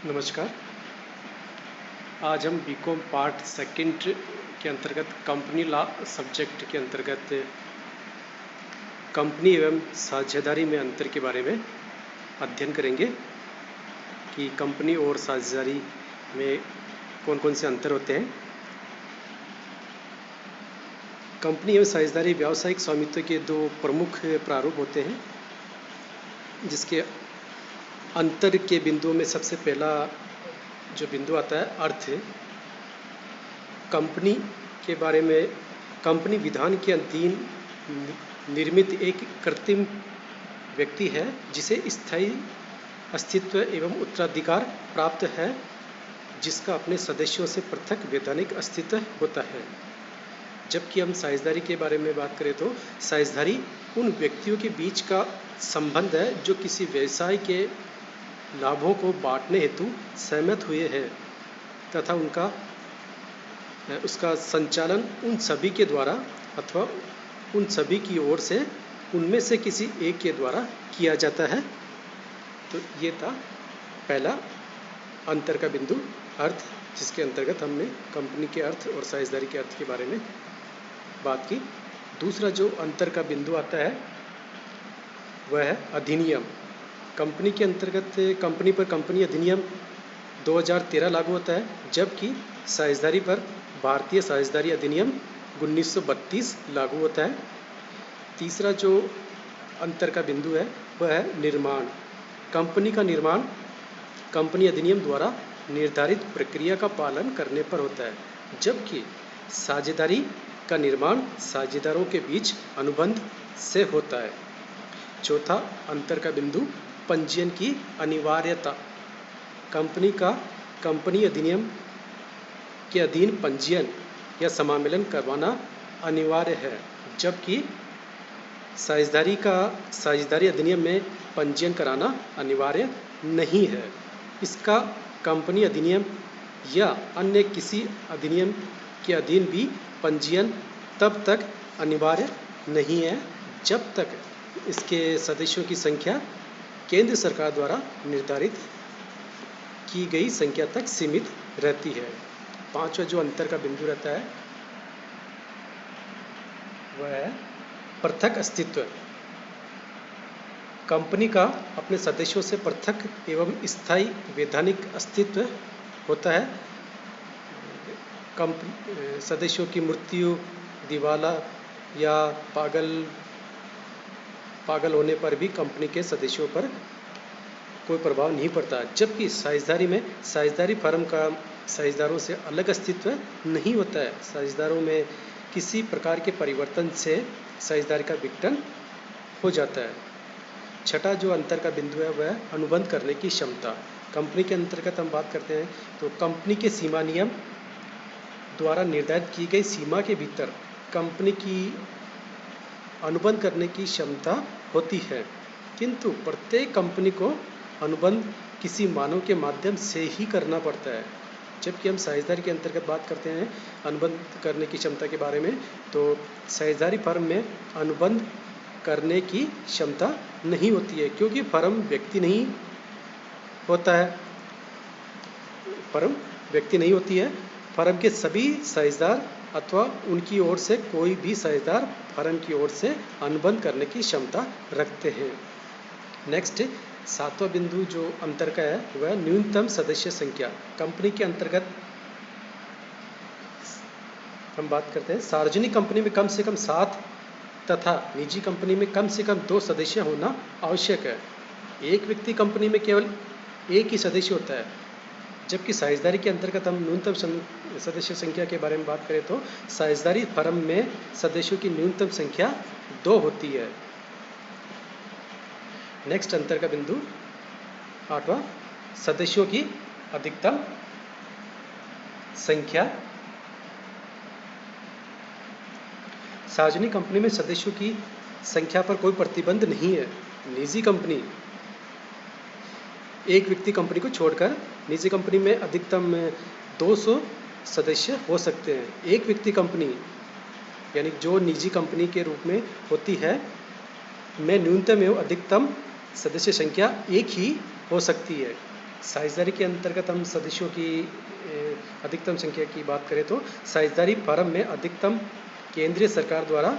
नमस्कार। आज हम बीकॉम पार्ट सेकंड के अंतर्गत कंपनी लॉ सब्जेक्ट के अंतर्गत कंपनी एवं साझेदारी में अंतर के बारे में अध्ययन करेंगे कि कंपनी और साझेदारी में कौन कौन से अंतर होते हैं। कंपनी एवं साझेदारी व्यावसायिक स्वामित्व के दो प्रमुख प्रारूप होते हैं, जिसके अंतर के बिंदुओं में सबसे पहला जो बिंदु आता है अर्थ। कंपनी के बारे में कंपनी विधान के अधीन निर्मित एक कृत्रिम व्यक्ति है जिसे स्थायी अस्तित्व एवं उत्तराधिकार प्राप्त है, जिसका अपने सदस्यों से पृथक वैधानिक अस्तित्व होता है। जबकि हम साझेदारी के बारे में बात करें तो साझेदारी उन व्यक्तियों के बीच का संबंध है जो किसी व्यवसाय के लाभों को बांटने हेतु सहमत हुए हैं तथा उसका संचालन उन सभी के द्वारा अथवा उन सभी की ओर से उनमें से किसी एक के द्वारा किया जाता है। तो ये था पहला अंतर का बिंदु अर्थ, जिसके अंतर्गत हमने कंपनी के अर्थ और साझेदारी के अर्थ के बारे में बात की। दूसरा जो अंतर का बिंदु आता है वह है अधिनियम। कंपनी के अंतर्गत कंपनी पर कंपनी अधिनियम 2013 लागू होता है, जबकि साझेदारी पर भारतीय साझेदारी अधिनियम 1932 लागू होता है। तीसरा जो अंतर का बिंदु है वह है निर्माण। कंपनी का निर्माण कंपनी अधिनियम द्वारा निर्धारित प्रक्रिया का पालन करने पर होता है, जबकि साझेदारी का निर्माण साझेदारों के बीच अनुबंध से होता है। चौथा अंतर का बिंदु पंजीयन की अनिवार्यता। कंपनी का कंपनी अधिनियम के अधीन पंजीयन या समामेलन करवाना अनिवार्य है, जबकि साझेदारी अधिनियम में पंजीयन कराना अनिवार्य नहीं है। इसका कंपनी अधिनियम या अन्य किसी अधिनियम के अधीन भी पंजीयन तब तक अनिवार्य नहीं है जब तक इसके सदस्यों की संख्या केंद्र सरकार द्वारा निर्धारित की गई संख्या तक सीमित रहती है। पांचवा जो अंतर का बिंदु रहता है वह है पृथक अस्तित्व। कंपनी का अपने सदस्यों से पृथक एवं स्थायी वैधानिक अस्तित्व होता है। सदस्यों की मृत्यु, दिवाला या पागल होने पर भी कंपनी के सदस्यों पर कोई प्रभाव नहीं पड़ता, जबकि साझेदारी में साझेदारी फर्म का साझेदारों से अलग अस्तित्व नहीं होता है। साझेदारों में किसी प्रकार के परिवर्तन से साझेदारी का विघटन हो जाता है। छठा जो अंतर का बिंदु है वह अनुबंध करने की क्षमता। कंपनी के अंतर्गत हम बात करते हैं तो कंपनी के सीमा नियम द्वारा निर्धारित की गई सीमा के भीतर कंपनी की अनुबंध करने की क्षमता होती है, किंतु प्रत्येक कंपनी को अनुबंध किसी मानव के माध्यम से ही करना पड़ता है। जबकि हम साझेदारी के अंतर्गत बात करते हैं अनुबंध करने की क्षमता के बारे में, तो साझेदारी फर्म में अनुबंध करने की क्षमता नहीं होती है, क्योंकि फर्म व्यक्ति नहीं होता है। फर्म व्यक्ति नहीं होती है। फर्म के सभी साझेदार अथवा उनकी ओर से कोई भी साझेदार फर्म की ओर से अनुबंध करने की क्षमता रखते हैं। नेक्स्ट सातवां बिंदु जो अंतर का है वह न्यूनतम सदस्य संख्या। कंपनी के अंतर्गत हम बात करते हैं सार्वजनिक कंपनी में कम से कम 7 तथा निजी कंपनी में कम से कम 2 सदस्य होना आवश्यक है। एक व्यक्ति कंपनी में केवल एक ही सदस्य होता है, जबकि साझेदारी के अंतर्गत हम न्यूनतम सदस्य संख्या के बारे में बात करें तो साझेदारी फर्म में सदस्यों की न्यूनतम संख्या 2 होती है। नेक्स्ट अंतर का बिंदु 8वां सदस्यों की अधिकतम संख्या। सार्वजनिक कंपनी में सदस्यों की संख्या पर कोई प्रतिबंध नहीं है। निजी कंपनी एक व्यक्ति कंपनी को छोड़कर निजी कंपनी में अधिकतम 200 सदस्य हो सकते हैं। एक व्यक्ति कंपनी यानी जो निजी कंपनी के रूप में होती है में न्यूनतम एवं अधिकतम सदस्य संख्या एक ही हो सकती है। साझेदारी के अंतर्गत हम सदस्यों की अधिकतम संख्या की बात करें तो साझेदारी फर्म में अधिकतम केंद्रीय सरकार द्वारा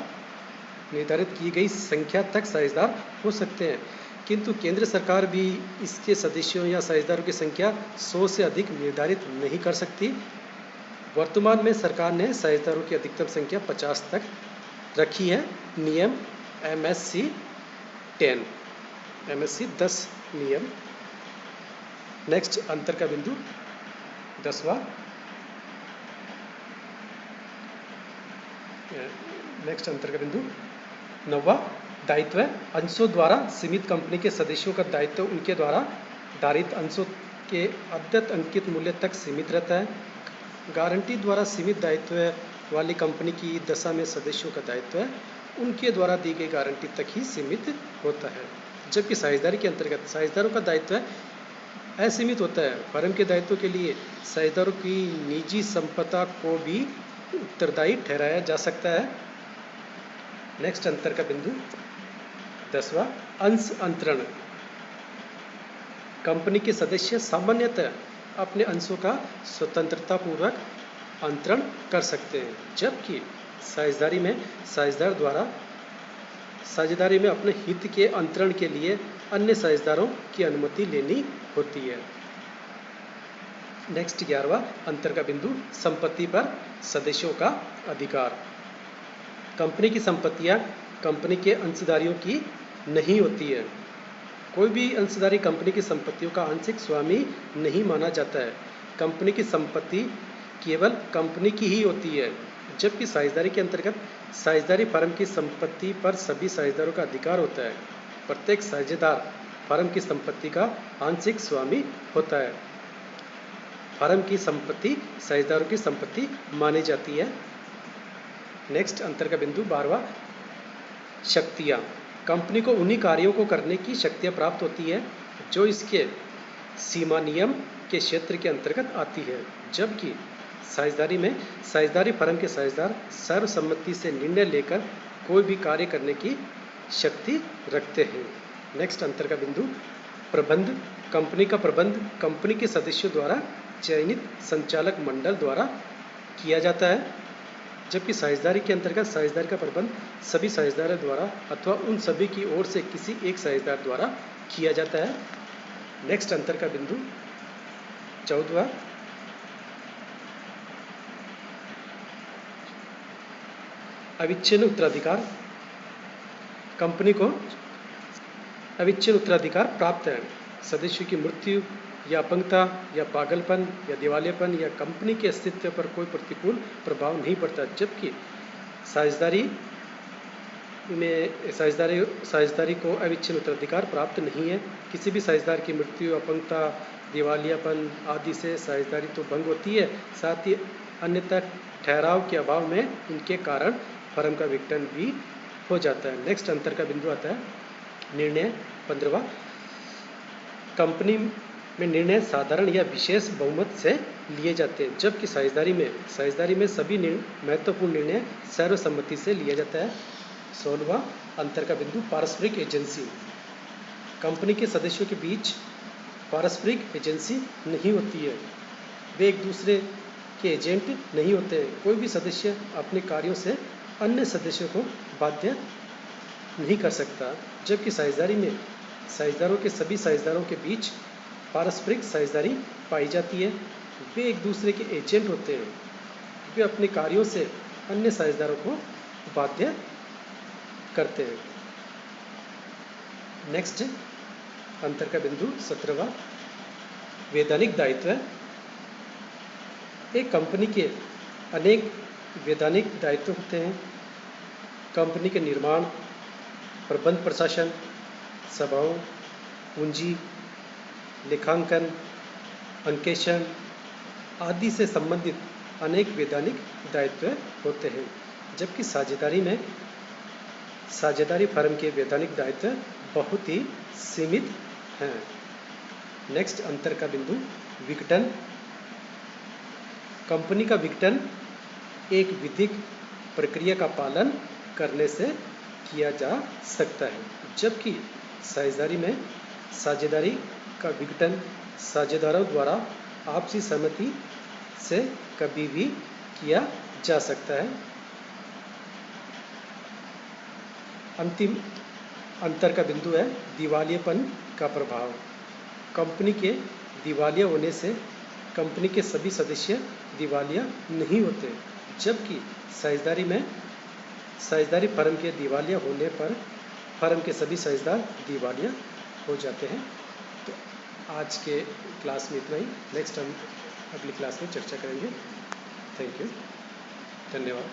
निर्धारित की गई संख्या तक साझेदार हो सकते हैं, किंतु केंद्र सरकार भी इसके सदस्यों या साझेदारों की संख्या 100 से अधिक निर्धारित नहीं कर सकती। वर्तमान में सरकार ने साझेदारों की अधिकतम संख्या 50 तक रखी है। नियम MSC 10 नियम। नेक्स्ट अंतर का बिंदु 10वां। नेक्स्ट अंतर का बिंदु 9वां। दायित्व अंशों द्वारा सीमित कंपनी के सदस्यों का दायित्व उनके द्वारा धारित अंशों के अद्यत अंकित मूल्य तक सीमित रहता है। गारंटी द्वारा सीमित दायित्व वाली कंपनी की दशा में सदस्यों का दायित्व उनके द्वारा दी गई गारंटी तक ही सीमित होता है, जबकि साझेदारी के अंतर्गत साझेदारों का दायित्व असीमित होता है। फर्म के दायित्व के लिए साझेदारों की निजी संपदा को भी उत्तरदायी ठहराया जा सकता है। नेक्स्ट अंतर का बिंदु 10वां। अंश अंतरण। कंपनी के सदस्य सामान्यतः अपने अंशों का स्वतंत्रता पूर्वक अंतरण कर सकते हैं, जबकि साझेदारी में साझेदारी में अपने हित के अंतरण के लिए अन्य साझेदारों की अनुमति लेनी होती है। नेक्स्ट 11वां अंतर का बिंदु संपत्ति पर सदस्यों का अधिकार। कंपनी की संपत्तियां कंपनी के अंशधारियों की नहीं होती है। कोई भी अंशधारी कंपनी की संपत्तियों का आंशिक स्वामी नहीं माना जाता है। कंपनी की संपत्ति केवल कंपनी की ही होती है, जबकि साझेदारी के अंतर्गत साझेदारी फर्म की संपत्ति पर सभी साझेदारों का अधिकार होता है। प्रत्येक साझेदार फर्म की संपत्ति का आंशिक स्वामी होता है। फर्म की संपत्ति साझेदारों की संपत्ति मानी जाती है। नेक्स्ट अंतर का बिंदु 12वां। शक्तियाँ। कंपनी को उन्हीं कार्यों को करने की शक्तियाँ प्राप्त होती है जो इसके सीमा नियम के क्षेत्र के अंतर्गत आती है, जबकि साझेदारी में साझेदारी फर्म के साझेदार सर्वसम्मति से निर्णय लेकर कोई भी कार्य करने की शक्ति रखते हैं। नेक्स्ट अंतर का बिंदु प्रबंध। कंपनी का प्रबंध कंपनी के सदस्यों द्वारा चयनित संचालक मंडल द्वारा किया जाता है, जबकि साझेदारी के अंतर्गत साझेदारी का प्रबंध सभी साझेदारों द्वारा अथवा उन सभी की ओर से किसी एक साझेदार द्वारा किया जाता है। नेक्स्ट अंतर का बिंदु 14वां। अविच्छिन्न उत्तराधिकार। कंपनी को अविच्छिन्न उत्तराधिकार प्राप्त है। सदस्यों की मृत्यु या अपंगता या पागलपन या दिवालियापन या कंपनी के अस्तित्व पर कोई प्रतिकूल प्रभाव नहीं पड़ता, जबकि साझेदारी में साझेदारी को अविच्छिन्न उत्तराधिकार प्राप्त नहीं है। किसी भी साझेदार की मृत्यु, अपंगता, दिवालियापन आदि से साझेदारी तो भंग होती है, साथ ही अन्यथा ठहराव के अभाव में इनके कारण फर्म का विघटन भी हो जाता है। नेक्स्ट अंतर का बिंदु आता है निर्णय 15वां। कंपनी में निर्णय साधारण या विशेष बहुमत से लिए जाते हैं, जबकि साझेदारी में सभी महत्वपूर्ण निर्णय सर्वसम्मति से लिया जाता है। 16वां अंतर का बिंदु पारस्परिक एजेंसी। कंपनी के सदस्यों के बीच पारस्परिक एजेंसी नहीं होती है, वे एक दूसरे के एजेंट नहीं होते। कोई भी सदस्य अपने कार्यों से अन्य सदस्यों को बाध्य नहीं कर सकता, जबकि साझेदारी में साझेदारों के सभी साझेदारों के बीच पारस्परिक साझेदारी पाई जाती है। वे एक दूसरे के एजेंट होते हैं, वे अपने कार्यों से अन्य साझेदारों को बाध्य करते हैं। नेक्स्ट अंतर का बिंदु 17वां वैधानिक दायित्व। एक कंपनी के अनेक वैधानिक दायित्व होते हैं। कंपनी के निर्माण, प्रबंध, प्रशासन, सभाओं, पूंजी, लेखांकन, अंकेक्षण आदि से संबंधित अनेक वैधानिक दायित्व होते हैं, जबकि साझेदारी फर्म के वैधानिक दायित्व बहुत ही सीमित हैं। नेक्स्ट अंतर का बिंदु विघटन। कंपनी का विघटन एक विधिक प्रक्रिया का पालन करने से किया जा सकता है, जबकि साझेदारी का विघटन साझेदारों द्वारा आपसी सहमति से कभी भी किया जा सकता है। अंतिम अंतर का बिंदु है दिवालियेपन का प्रभाव। कंपनी के दिवालिया होने से कंपनी के सभी सदस्य दिवालिया नहीं होते, जबकि साझेदारी फर्म के दिवालिया होने पर फर्म के सभी साझेदार दिवालिया हो जाते हैं। तो आज के क्लास में इतना ही। नेक्स्ट हम अगली क्लास में चर्चा करेंगे। थैंक यू, धन्यवाद।